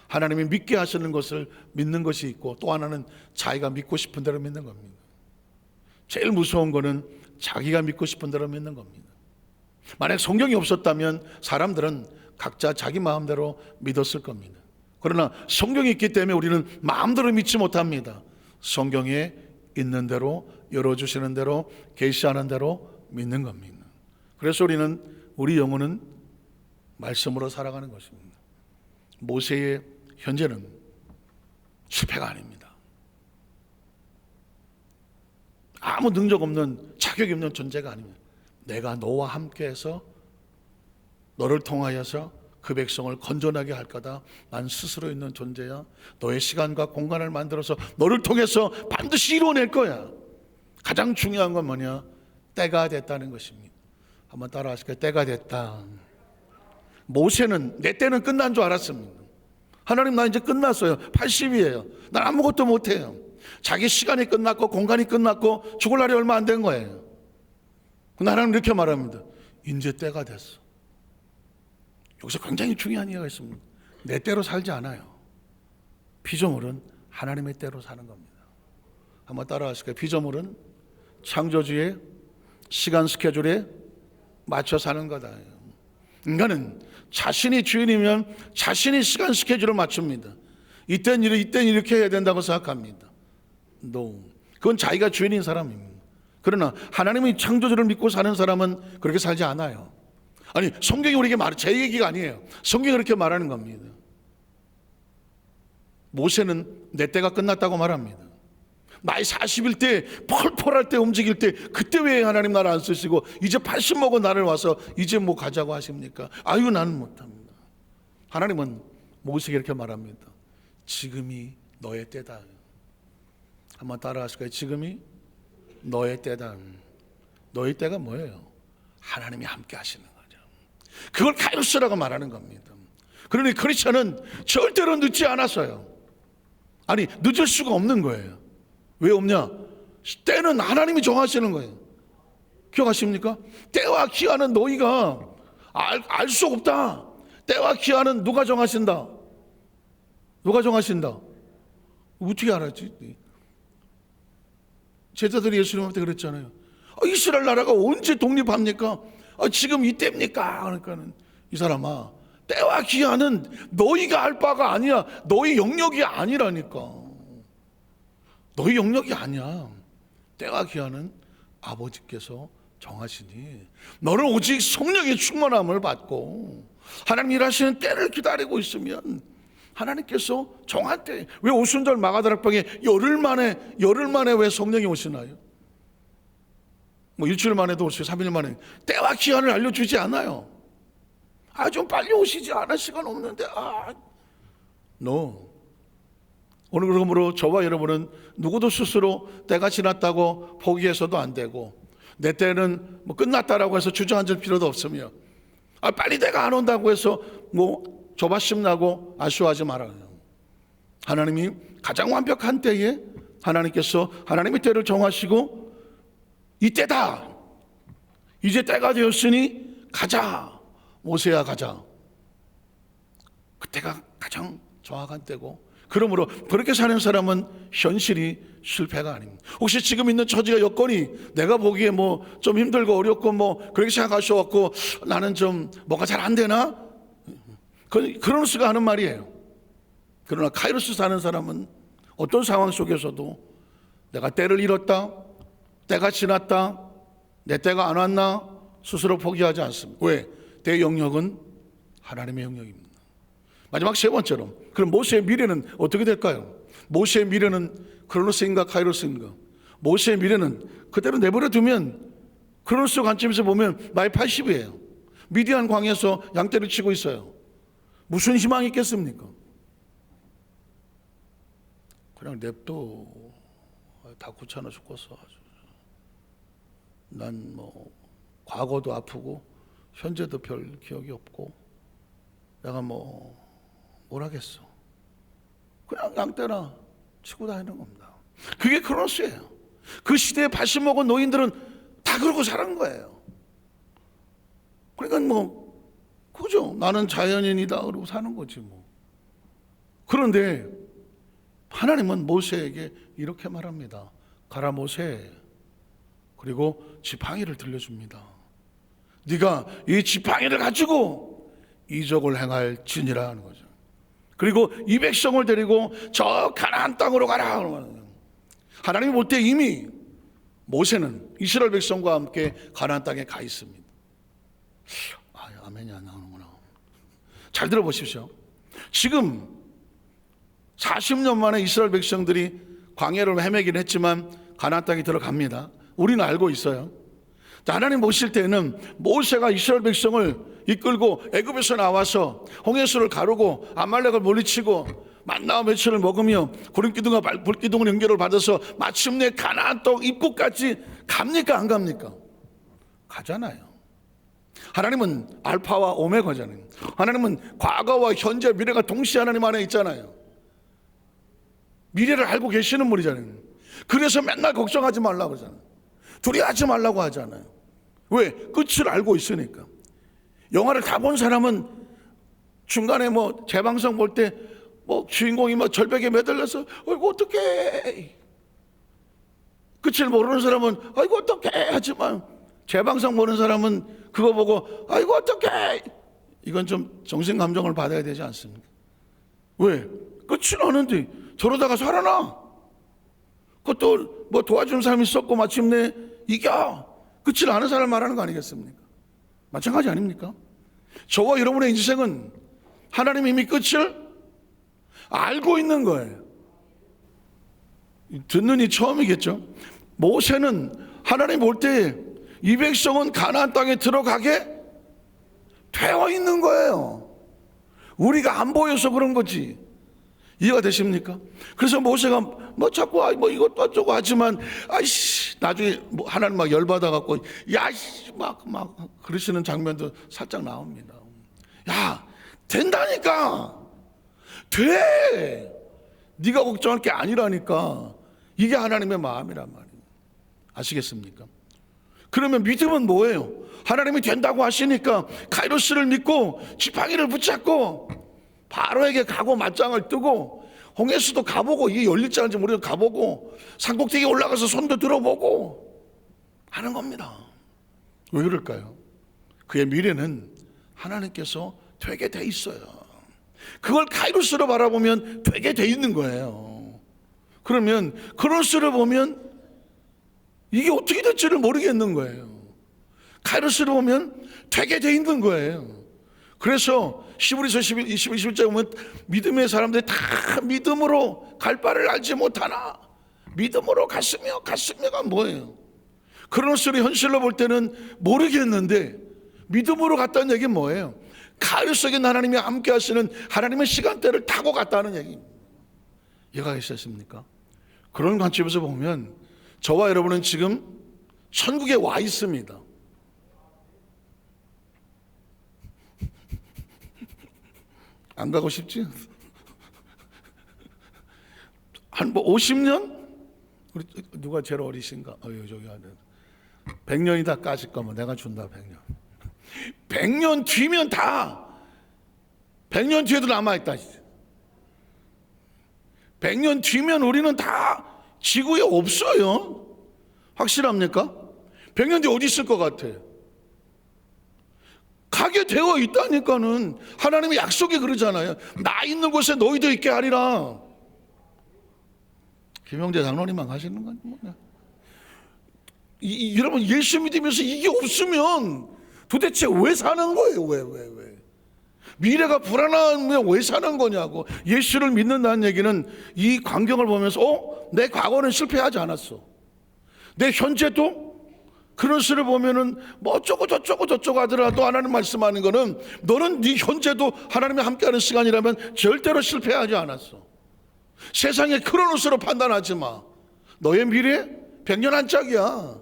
하나님이 믿게 하시는 것을 믿는 것이 있고, 또 하나는 자기가 믿고 싶은 대로 믿는 겁니다. 제일 무서운 거는 자기가 믿고 싶은 대로 믿는 겁니다. 만약 성경이 없었다면 사람들은 각자 자기 마음대로 믿었을 겁니다. 그러나 성경이 있기 때문에 우리는 마음대로 믿지 못합니다. 성경에 있는 대로, 열어주시는 대로, 계시하는 대로 믿는 겁니다. 그래서 우리 영혼은 말씀으로 살아가는 것입니다. 모세의 현재는 실패가 아닙니다. 아무 능력 없는, 자격이 없는 존재가 아닙니다. 내가 너와 함께해서 너를 통하여서 그 백성을 건전하게 할 거다. 난 스스로 있는 존재야. 너의 시간과 공간을 만들어서 너를 통해서 반드시 이루어낼 거야. 가장 중요한 건 뭐냐? 때가 됐다는 것입니다. 한번 따라하실까요? 때가 됐다. 모세는 내 때는 끝난 줄 알았습니다. 하나님, 나 이제 끝났어요. 80이에요. 난 아무것도 못해요. 자기 시간이 끝났고 공간이 끝났고 죽을 날이 얼마 안 된 거예요. 근데 하나님 이렇게 말합니다. 이제 때가 됐어. 여기서 굉장히 중요한 이야기가 있습니다. 내 때로 살지 않아요. 피조물은 하나님의 때로 사는 겁니다. 한번 따라하실까요? 피조물은 창조주의 시간 스케줄에 맞춰 사는 거다. 인간은 자신이 주인이면 자신이 시간 스케줄을 맞춥니다. 이땐 이렇게 해야 된다고 생각합니다. 그건 자기가 주인인 사람입니다. 그러나 하나님의 창조주를 믿고 사는 사람은 그렇게 살지 않아요. 아니, 성경이 우리에게 제 얘기가 아니에요. 성경이 그렇게 말하는 겁니다. 모세는 내 때가 끝났다고 말합니다. 나이 40일 때 펄펄할 때 움직일 때 그때 왜 하나님 나를 안 쓰시고 이제 80 먹은 나를 와서 이제 뭐 가자고 하십니까? 아유, 나는 못합니다. 하나님은 모세에게 이렇게 말합니다. 지금이 너의 때다. 한번 따라하실까요? 지금이 너의 때다. 너의 때가 뭐예요? 하나님이 함께 하시는 거죠. 그걸 카이로스라고 말하는 겁니다. 그러니 크리스천은 절대로 늦지 않았어요. 아니, 늦을 수가 없는 거예요. 왜 없냐? 때는 하나님이 정하시는 거예요. 기억하십니까? 때와 기한은 너희가 알 수 없다. 때와 기한은 누가 정하신다? 누가 정하신다? 어떻게 알았지? 제자들이 예수님한테 그랬잖아요. 이스라엘 나라가 언제 독립합니까? 지금 이때입니까? 그러니까는 이 사람아, 때와 기한은 너희가 알 바가 아니야. 너희 영역이 아니라니까. 너희 영역이 아니야. 때와 기한은 아버지께서 정하시니 너는 오직 성령의 충만함을 받고 하나님 일하시는 때를 기다리고 있으면 하나님께서 정한 때, 왜 오순절 마가다락방에 열흘 만에 왜 성령이 오시나요? 뭐 일주일 만에도 오시고 3일 만에 때와 기한을 알려주지 않아요. 좀 빨리 오시지 않을 시간 없는데 no. 오늘 그러므로 저와 여러분은 누구도 스스로 때가 지났다고 포기해서도 안 되고 내 때는 뭐 끝났다라고 해서 주저앉을 필요도 없으며 빨리 때가 안 온다고 해서 뭐 조바심 나고 아쉬워하지 말아요. 하나님이 가장 완벽한 때에 하나님께서 하나님의 때를 정하시고 이때다. 이제 때가 되었으니 가자. 모세야 가자. 그때가 가장 정확한 때고, 그러므로 그렇게 사는 사람은 현실이 실패가 아닙니다. 혹시 지금 있는 처지가 여건이 내가 보기에 뭐 좀 힘들고 어렵고 뭐 그렇게 생각하셔갖고 나는 좀 뭐가 잘 안 되나? 크로노스가 하는 말이에요. 그러나 카이로스 사는 사람은 어떤 상황 속에서도 내가 때를 잃었다, 때가 지났다, 내 때가 안 왔나 스스로 포기하지 않습니다. 왜? 때 영역은 하나님의 영역입니다. 마지막 세 번째로, 그럼 모세의 미래는 어떻게 될까요? 모세의 미래는 크로노스인가 카이로스인가? 모세의 미래는 그대로 내버려 두면 크로노스 관점에서 보면 나이 80이에요. 미디안 광에서 양떼를 치고 있어요. 무슨 희망이 있겠습니까? 그냥 냅둬. 다 귀찮아 죽겠어. 난 뭐 과거도 아프고 현재도 별 기억이 없고 내가 뭘 하겠어. 그냥 양떼나 치고 다니는 겁니다. 그게 크로노스예요. 그 시대에 80 먹은 노인들은 다 그러고 사는 거예요. 그러니까 그죠? 나는 자연인이다 그러고 사는 거지 뭐. 그런데 하나님은 모세에게 이렇게 말합니다. 가라 모세. 그리고 지팡이를 들려줍니다. 네가 이 지팡이를 가지고 이적을 행할 진이라 하는 거죠. 그리고 이 백성을 데리고 저 가나안 땅으로 가라. 하나님이 볼 때 이미 모세는 이스라엘 백성과 함께 가나안 땅에 가 있습니다. 아멘이 안 나오는구나. 잘 들어보십시오. 지금 40년 만에 이스라엘 백성들이 광야를 헤매긴 했지만 가나안 땅에 들어갑니다. 우리는 알고 있어요. 하나님 보실 때는 모세가 이스라엘 백성을 이끌고 애굽에서 나와서 홍해수를 가르고 아말렉을 물리치고 만나와 메추를 먹으며 구름기둥과 불기둥을 연결을 받아서 마침내 가나안 땅 입구까지 갑니까 안 갑니까? 가잖아요. 하나님은 알파와 오메가잖아요. 하나님은 과거와 현재 미래가 동시에 하나님 안에 있잖아요. 미래를 알고 계시는 분이잖아요. 그래서 맨날 걱정하지 말라고 하잖아요. 두려워하지 말라고 하잖아요. 왜? 끝을 알고 있으니까. 영화를 다 본 사람은 중간에 재방송 볼 때 주인공이 절벽에 매달려서 아이고 어떡해, 끝을 모르는 사람은 아이고 어떡해 하지만 재방송 보는 사람은 그거 보고 아이고 어떡해, 이건 좀 정신 감정을 받아야 되지 않습니까? 왜? 끝을 아는데 저러다가 살아나. 그것도 도와준 사람이 있었고 마침내 이겨. 끝을 아는 사람 말하는 거 아니겠습니까? 마찬가지 아닙니까? 저와 여러분의 인생은 하나님이 이미 끝을 알고 있는 거예요. 듣는 이 처음이겠죠. 모세는 하나님 볼 때 이 백성은 가나안 땅에 들어가게 되어 있는 거예요. 우리가 안 보여서 그런 거지. 이해가 되십니까? 그래서 모세가 자꾸 이것도 어쩌고 하지만 아이씨 나중에 뭐 하나님 막 열받아 갖고 야씨 막 그러시는 장면도 살짝 나옵니다. 야, 된다니까. 돼. 네가 걱정할 게 아니라니까. 이게 하나님의 마음이란 말이에요. 아시겠습니까? 그러면 믿음은 뭐예요? 하나님이 된다고 하시니까 카이로스를 믿고 지팡이를 붙잡고 바로에게 가고 맞짱을 뜨고 홍해수도 가보고 이게 열릴지 않을지 모르겠는데 가보고 산꼭대기에 올라가서 손도 들어보고 하는 겁니다. 왜 그럴까요? 그의 미래는 하나님께서 되게 돼 있어요. 그걸 카이로스로 바라보면 되게 돼 있는 거예요. 그러면 크로스를 보면 이게 어떻게 될지를 모르겠는 거예요. 카이로스를 보면 되게 돼 있는 거예요. 그래서 히브리서 21절에 보면 믿음의 사람들이 다 믿음으로 갈 바를 알지 못하나 믿음으로 갔으며가 뭐예요? 크로스를 현실로 볼 때는 모르겠는데 믿음으로 갔다는 얘기는 뭐예요? 카이로스에게 하나님이 함께 하시는 하나님의 시간대를 타고 갔다는 얘기입니다. 이해가 있으십니까? 그런 관점에서 보면 저와 여러분은 지금 천국에 와 있습니다. 안 가고 싶지? 한 뭐 50년? 우리 누가 제일 어리신가? 저기 하는 100년이다 까짓 거면 내가 준다. 100년 뒤면 다 100년 뒤에도 남아있다. 100년 뒤면 우리는 다 지구에 없어요. 확실합니까? 100년 뒤에 어디 있을 것 같아요? 가게 되어 있다니까는. 하나님의 약속이 그러잖아요. 나 있는 곳에 너희도 있게 하리라. 김영재 장로님만 가시는 건 뭐냐? 여러분 예수 믿으면서 이게 없으면 도대체 왜 사는 거예요? 왜? 미래가 불안하면 왜 사는 거냐고. 예수를 믿는다는 얘기는 이 광경을 보면서 내 과거는 실패하지 않았어. 내 현재도 그런 수를 보면은 뭐 어쩌고 저쩌고 하더라도 하나님 말씀하는 거는 너는 네 현재도 하나님이 함께하는 시간이라면 절대로 실패하지 않았어. 세상의 크로노스로 판단하지 마. 너의 미래 100년 한짝이야.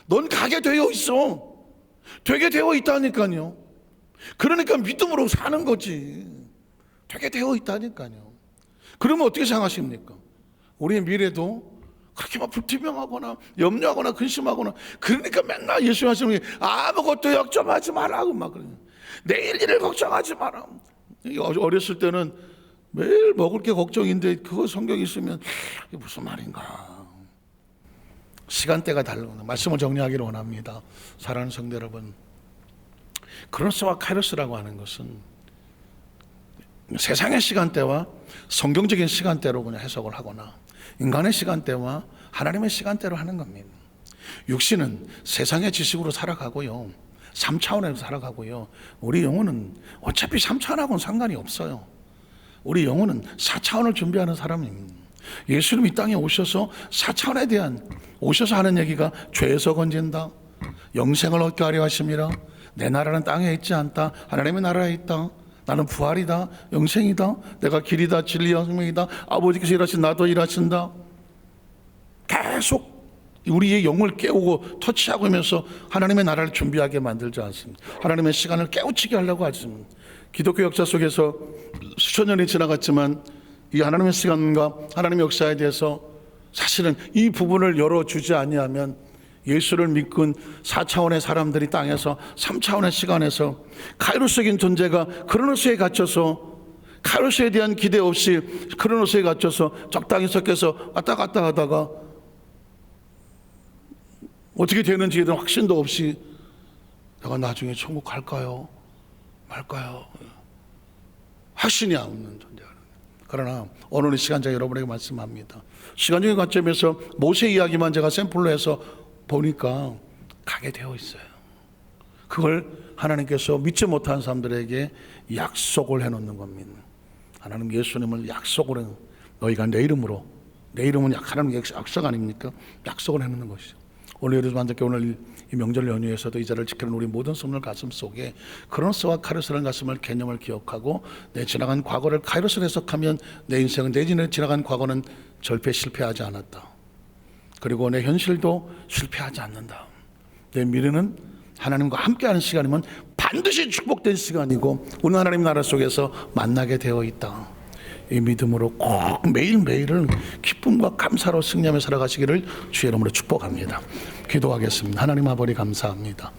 넌 가게 되어 있어. 되게 되어 있다니까요. 그러니까 믿음으로 사는 거지. 되게 되어 있다니까요. 그러면 어떻게 생각하십니까? 우리의 미래도 그렇게 막 불투명하거나 염려하거나 근심하거나, 그러니까 맨날 예수 하시는 게 아무것도 걱정하지 말라고 막 그래요. 내일 일을 걱정하지 마라. 어렸을 때는 매일 먹을 게 걱정인데 그거 성경에 있으면 이게 무슨 말인가. 시간대가 다르구나. 말씀을 정리하기를 원합니다. 사랑하는 성도 여러분, 크로스와 카이로스라고 하는 것은 세상의 시간대와 성경적인 시간대로 그냥 해석을 하거나 인간의 시간대와 하나님의 시간대로 하는 겁니다. 육신은 세상의 지식으로 살아가고요, 3차원에서 살아가고요. 우리 영혼은 어차피 3차원하고는 상관이 없어요. 우리 영혼은 4차원을 준비하는 사람입니다. 예수님이 이 땅에 오셔서 4차원에 대한 오셔서 하는 얘기가 죄에서 건진다, 영생을 얻게 하려 하심이라, 내 나라는 땅에 있지 않다, 하나님의 나라에 있다, 나는 부활이다, 영생이다, 내가 길이다, 진리와 생명이다, 아버지께서 일하신 나도 일하신다. 계속 우리의 영을 깨우고 터치하고 하면서 하나님의 나라를 준비하게 만들지 않습니다. 하나님의 시간을 깨우치게 하려고 하십니다. 기독교 역사 속에서 수천 년이 지나갔지만 이 하나님의 시간과 하나님의 역사에 대해서 사실은 이 부분을 열어주지 아니하면 예수를 믿은 4차원의 사람들이 땅에서 3차원의 시간에서 카이로스적인 존재가 크로노스에 갇혀서, 카이로스에 대한 기대 없이 크로노스에 갇혀서 적당히 섞여서 왔다 갔다 하다가 어떻게 되는지에 대한 확신도 없이 내가 나중에 천국 갈까요 말까요 확신이 없는 존재가. 그러나 오늘 이 시간제 여러분에게 말씀합니다. 시간적인 관점에서 모세 이야기만 제가 샘플로 해서 보니까 가게 되어 있어요. 그걸 하나님께서 믿지 못한 사람들에게 약속을 해놓는 겁니다. 하나님 예수님을 약속을 해놓는, 너희가 내 이름으로, 내 이름은 하나님 약속 아닙니까? 약속을 해놓는 것이죠. 오늘 여러분들께 오늘 이 명절 연휴에서도 이 자리를 지키는 우리 모든 성도들 가슴 속에 크로노스와 카이로스라는 가슴을 개념을 기억하고, 내 지나간 과거를 카이로스로 해석하면 내 인생은, 내 지나간 과거는 절대 실패하지 않았다. 그리고 내 현실도 실패하지 않는다. 내 미래는 하나님과 함께하는 시간이면 반드시 축복된 시간이고 오늘 하나님 나라 속에서 만나게 되어 있다. 이 믿음으로 꼭 매일매일을 기쁨과 감사로 승리하며 살아가시기를 주의 이름으로 축복합니다. 기도하겠습니다. 하나님 아버지 감사합니다.